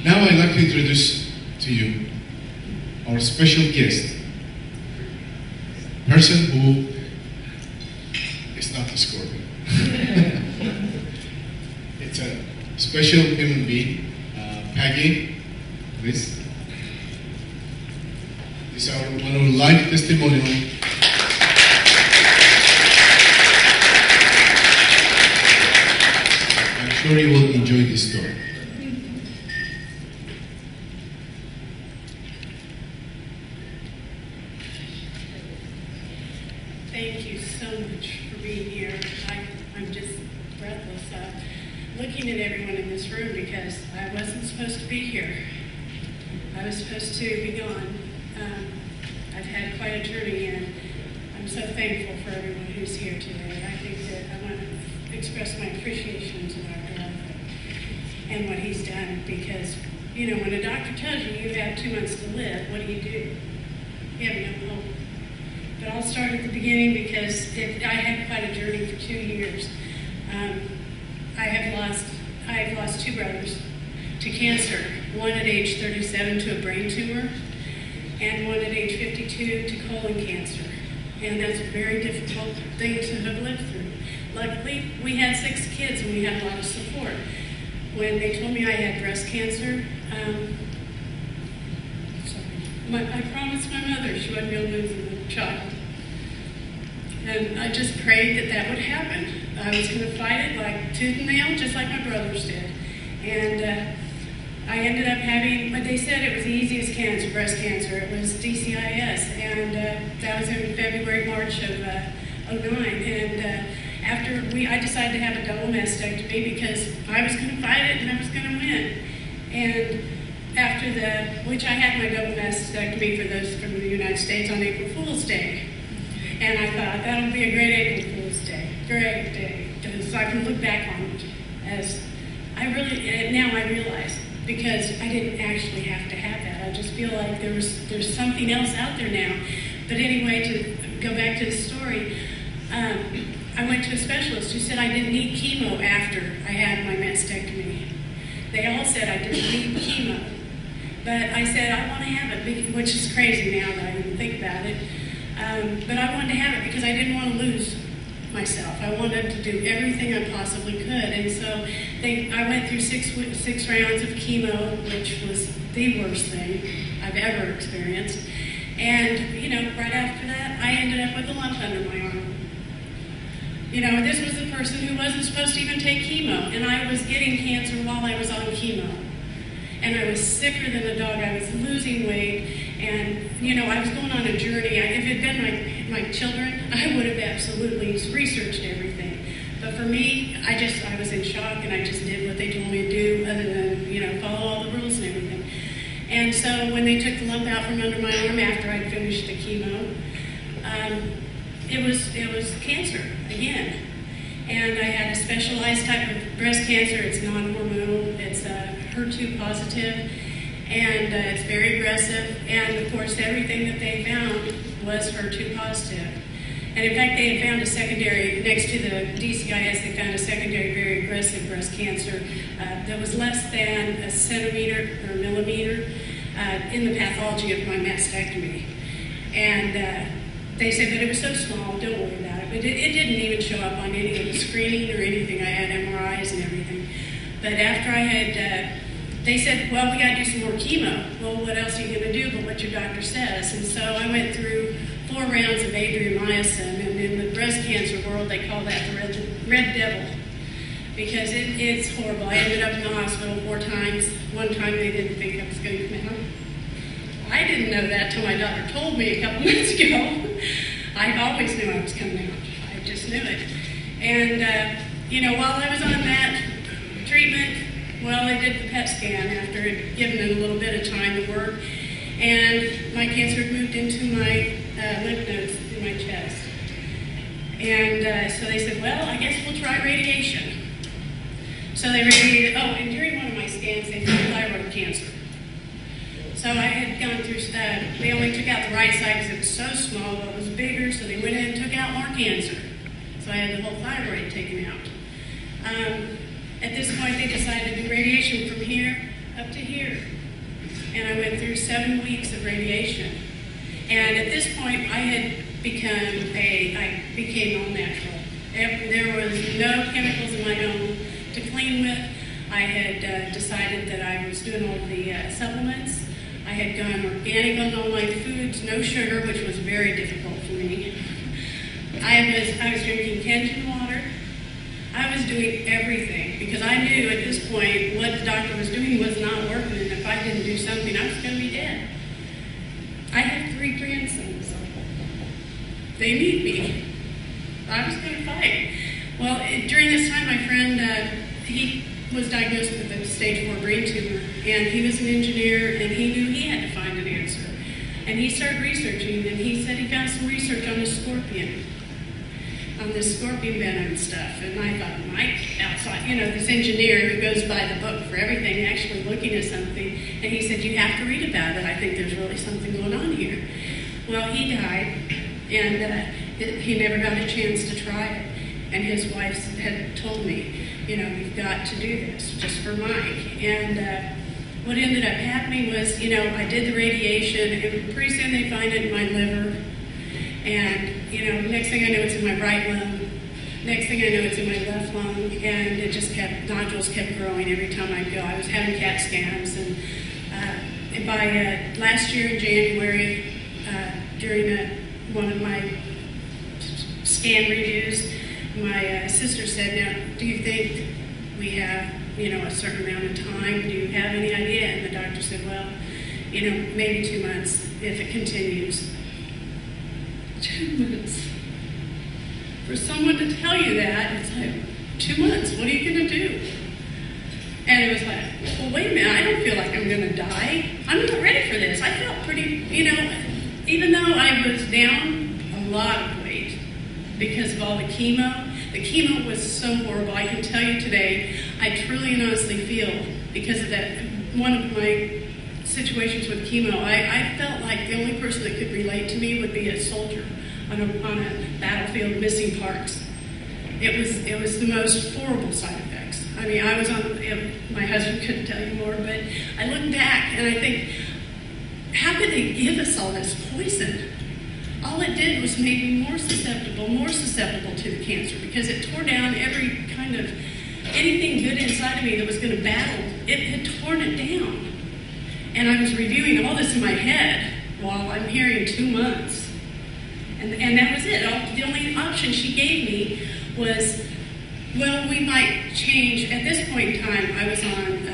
Now I'd like to introduce to you our special guest, person who is not a scorpion. It's a special human being, Peggy. This is our one of life testimonial. I'm sure you will enjoy this story. Thank you so much for being here. I'm just breathless looking at everyone in this room because I wasn't supposed to be here. I was supposed to be gone. I've had quite a journey, and I'm so thankful for everyone who's here today. I think that I want to express my appreciation to Dr. Arthur and what he's done because, you know, when a doctor tells you you have 2 months to live, what do? You have no hope. But I'll start at the beginning because I had quite a journey for 2 years. I have lost 2 brothers to cancer, one at age 37 to a brain tumor, and one at age 52 to colon cancer. And that's a very difficult thing to have lived through. Luckily, we had 6 kids and we had a lot of support. When they told me I had breast cancer, I promised my mother she wouldn't be able to lose a child. And I just prayed that that would happen. I was going to fight it like tooth and nail, just like my brothers did. And I ended up having, but they said it was the easiest cancer, breast cancer. It was DCIS. And that was in February, March of '09. And I decided to have a double mastectomy because I was going to fight it and I was going to win. And which I had my double mastectomy for those from the United States on April Fool's Day. And I thought, that'll be a great April Fool's Day, great day, because I can look back on it as now I realize, because I didn't actually have to have that. I just feel like there's something else out there now. But anyway, to go back to the story, I went to a specialist who said I didn't need chemo after I had my mastectomy. They all said I didn't need chemo. But I said, I want to have it, which is crazy now that I even think about it. But I wanted to have it because I didn't want to lose myself. I wanted to do everything I possibly could. And so I went through six rounds of chemo, which was the worst thing I've ever experienced. And, you know, right after that, I ended up with a lump under my arm. You know, this was the person who wasn't supposed to even take chemo. And I was getting cancer while I was on chemo. And I was sicker than a dog. I was losing weight. And, you know, I was going on a journey. If it had been my children, I would have absolutely researched everything. But for me, I was in shock, and I just did what they told me to do, other than, you know, follow all the rules and everything. And so when they took the lump out from under my arm after I'd finished the chemo, it was cancer again. And I had a specialized type of breast cancer. It's non-hormonal. It's HER2 positive. And it's very aggressive, and of course everything that they found was HER2 positive. And in fact, they had found a secondary, next to the DCIS, they found a secondary very aggressive breast cancer that was less than a centimeter or a millimeter in the pathology of my mastectomy. And they said, but it was so small, don't worry about it. But it didn't even show up on any of the screening or anything. I had MRIs and everything. But after I had they said, well, we got to do some more chemo. Well, what else are you going to do but what your doctor says? And so I went through 4 rounds of adriamycin, and in the breast cancer world, they call that the red devil, because it's horrible. I ended up in the hospital 4 times. One time they didn't think I was going to come out. I didn't know that till my doctor told me a couple months ago. I always knew I was coming out. I just knew it. And, you know, while I was on that treatment, well, I did the PET scan after it given it a little bit of time to work, and my cancer had moved into my lymph nodes in my chest. And so they said, well, I guess we'll try radiation. So they radiated, and during one of my scans, they found thyroid cancer. So I had gone through, they only took out the right side because it was so small, but it was bigger, so they went in and took out more cancer. So I had the whole thyroid taken out. At this point, they decided to do radiation from here up to here. And I went through 7 weeks of radiation. And at this point, I became all natural. There was no chemicals in my home to clean with. I had decided that I was doing all the supplements. I had gone organic on all my foods, no sugar, which was very difficult for me. I was drinking Kenyan water. I was doing everything because I knew at this point what the doctor was doing was not working, and if I didn't do something, I was going to be dead. I have 3 grandsons. They need me. I was going to fight. Well, during this time, my friend, he was diagnosed with a stage 4 brain tumor, and he was an engineer, and he knew he had to find an answer. And he started researching, and he said he found some research on the scorpion, on this scorpion venom and stuff. And I thought, Mike, outside, this engineer who goes by the book for everything, actually looking at something, and he said, you have to read about it. I think there's really something going on here. Well, he died, and he never got a chance to try it. And his wife had told me, you've got to do this just for Mike. And what ended up happening was, I did the radiation, and pretty soon they find it in my liver. And, next thing I know, it's in my right lung. Next thing I know, it's in my left lung. And it just nodules kept growing every time I'd go. I was having CAT scans. And by last year in January, during one of my scan redos, my sister said, now, do you think we have, a certain amount of time? Do you have any idea? And the doctor said, well, maybe 2 months if it continues. 2 months. For someone to tell you that, it's like, 2 months, what are you going to do? And it was like, well, wait a minute, I don't feel like I'm going to die. I'm not ready for this. I felt pretty, even though I was down a lot of weight because of all the chemo was so horrible. I can tell you today, I truly and honestly feel, because of that, one of my situations with chemo, I felt like the only person that could relate to me would be a soldier on a battlefield missing parts. It was the most horrible side effects. I mean, I was on, my husband couldn't tell you more, but I look back and I think, how could they give us all this poison? All it did was make me more susceptible to the cancer, because it tore down every kind of, anything good inside of me that was going to battle, it had torn it down. And I was reviewing all this in my head while I'm hearing 2 months. And that was it. The only option she gave me was, well, we might change. At this point in time, I was on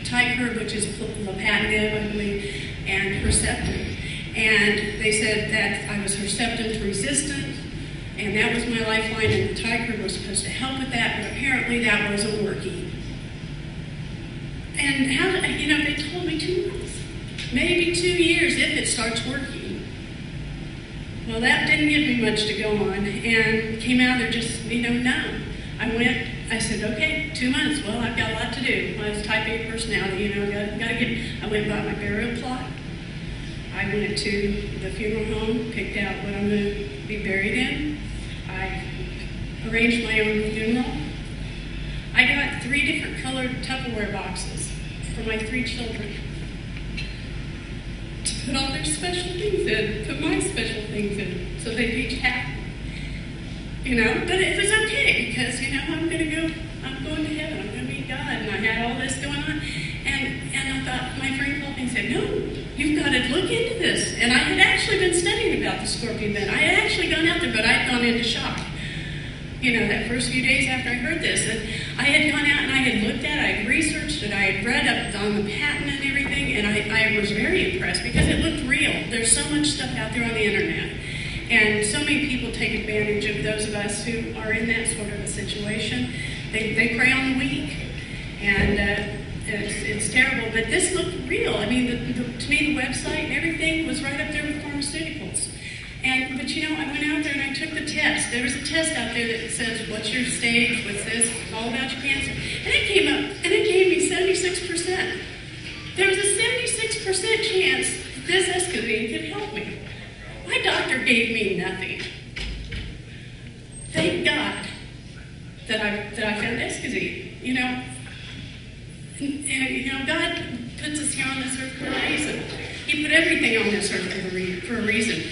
Tykerb, which is lapatinib, I believe, and Herceptin. And they said that I was Herceptin resistant, and that was my lifeline, and the Tykerb was supposed to help with that, but apparently that wasn't working. And they told me 2 months, maybe 2 years if it starts working. Well, that didn't give me much to go on, and came out there just, numb. I said, okay, 2 months. Well, I've got a lot to do. I was type A personality, I went and bought my burial plot. I went to the funeral home, picked out what I'm going to be buried in. I arranged my own funeral. I got 3 different colored Tupperware boxes for my 3 children to put all their special things in, put my special things in, so they'd each have, But it was okay, because, I'm going to heaven, I'm going to meet God, and I had all this going on. And I thought, my friend called me and said, no, you've got to look into this. And I had actually been studying about the scorpion venom. I had actually gone out there, but I had gone into shock. That first few days after I heard this, and I had gone out and I had looked at it, I had researched it, I had read up on the patent and everything, and I was very impressed because it looked real. There's so much stuff out there on the internet. And so many people take advantage of those of us who are in that sort of a situation. They prey on the weak, and it's terrible. But this looked real. I mean, to me, the website and everything was right up there with pharmaceuticals. But I went out there and I took the test. There was a test out there that says, what's your stage, what's this, all about your cancer. And it came up, and it gave me 76%. There was a 76% chance that this Escozine could help me. My doctor gave me nothing. Thank God that I found Escozine, And God puts us here on this earth for a reason. He put everything on this earth for a reason.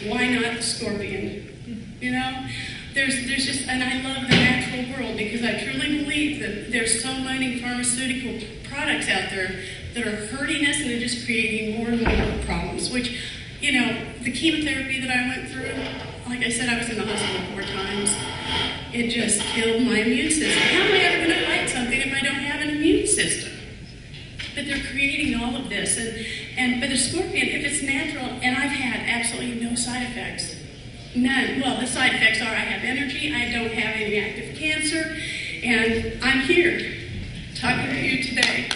Why not the scorpion? You know? There's just, and I love the natural world because I truly believe that there's so many pharmaceutical products out there that are hurting us and they're just creating more and more problems, which, you know, the chemotherapy that I went through, like I said, I was in the hospital 4 times. It just killed my immune system. How am I ever going to fight something if I don't have an immune system? But they're creating all of this. But the scorpion, if it's natural, and I've had absolutely no side effects. None. Well, the side effects are I have energy, I don't have any active cancer, and I'm here talking to you today.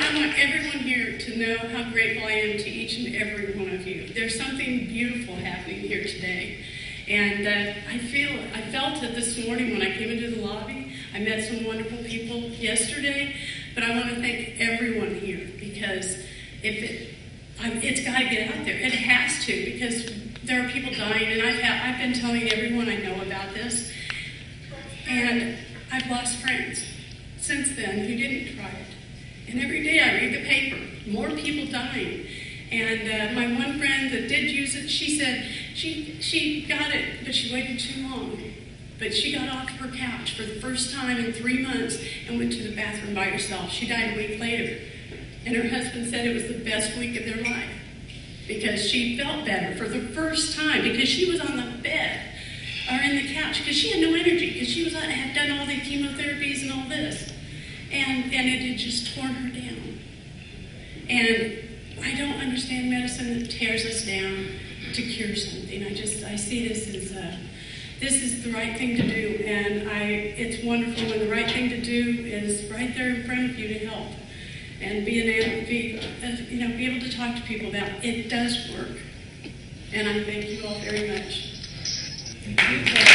I want everyone here to know how grateful I am to each and every one of you. There's something beautiful happening here today. And I felt it this morning when I came into the lobby. I met some wonderful people yesterday, but I want to thank everyone here because it's got to get out there. It has to, because there are people dying, and I've been telling everyone I know about this, and I've lost friends since then who didn't try it. And every day I read the paper, more people dying. And my one friend that did use it, she said she got it, but she waited too long. But she got off her couch for the first time in 3 months and went to the bathroom by herself. She died a week later. And her husband said it was the best week of their life because she felt better for the first time because she was on the bed or in the couch because she had no energy because she had done all the chemotherapies and all this. And it had just torn her down. And I don't understand medicine that tears us down to cure something. I see this as this is the right thing to do, and it's wonderful when the right thing to do is right there in front of you to help. And be able to talk to people about it does work. And I thank you all very much. Thank you.